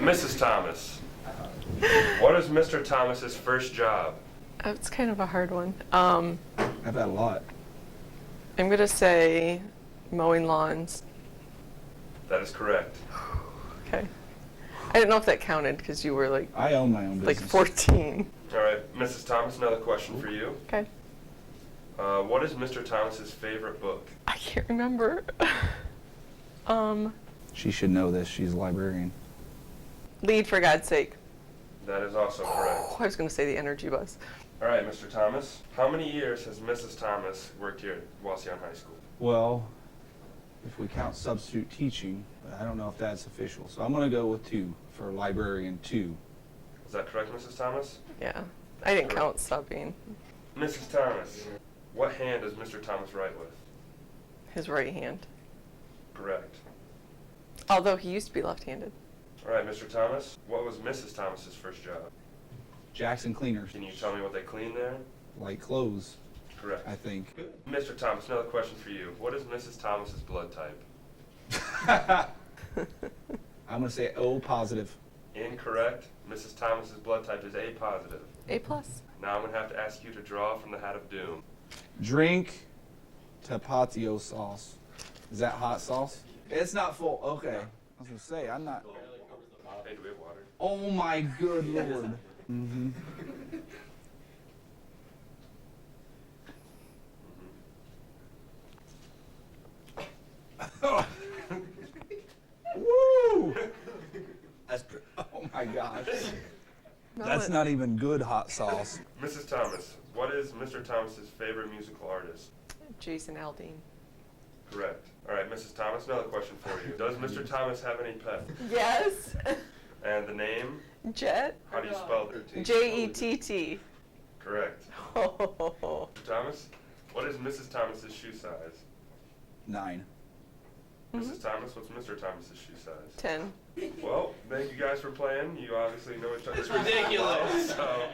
Mrs. Thomas. What is Mr. Thomas's first job? Oh, it's kind of a hard one. I've had a lot. I'm going to say mowing lawns. That is correct. Okay. I didn't know if that counted because you were I own my own like business. 14. All right, Mrs. Thomas, another question for you. Okay. What is Mr. Thomas's favorite book? I can't remember. She should know this. She's a librarian. Lead, for God's sake. That is also correct. Oh, I was going to say the energy bus. All right, Mr. Thomas. How many years has Mrs. Thomas worked here at Wasion High School? Well, if we count substitute teaching, I don't know if that's official. So I'm going to go with 2 for librarian 2. Is that correct, Mrs. Thomas? Yeah. I didn't count subbing. Mrs. Thomas, what hand does Mr. Thomas write with? His right hand. Correct. Although he used to be left-handed. All right, Mr. Thomas, what was Mrs. Thomas's first job? Jackson Cleaners. Can you tell me what they clean there? Like clothes, Correct. I think. Mr. Thomas, another question for you. What is Mrs. Thomas's blood type? I'm going to say O positive. Incorrect. Mrs. Thomas's blood type is A positive. A plus. Now I'm going to have to ask you to draw from the hat of doom. Drink tapatio sauce. Is that hot sauce? It's not full. Okay. I was going to say, I'm not. Hey, do we have water? Oh my good Lord. Mm-hmm. Woo! That's good. Oh my gosh. That's not even good hot sauce. Mrs. Thomas, what is Mr. Thomas's favorite musical artist? Jason Aldean. Correct. All right, Mrs. Thomas, another question for you. Does Mr. Thomas have any pets? Yes. And the name? Jet. How do you spell it? J-E-T-T. Correct. Oh. Mr. Thomas, what is Mrs. Thomas's shoe size? 9. Mrs. Thomas, what's Mr. Thomas's shoe size? 10. Well, thank you guys for playing. You obviously know each other. It's ridiculous. So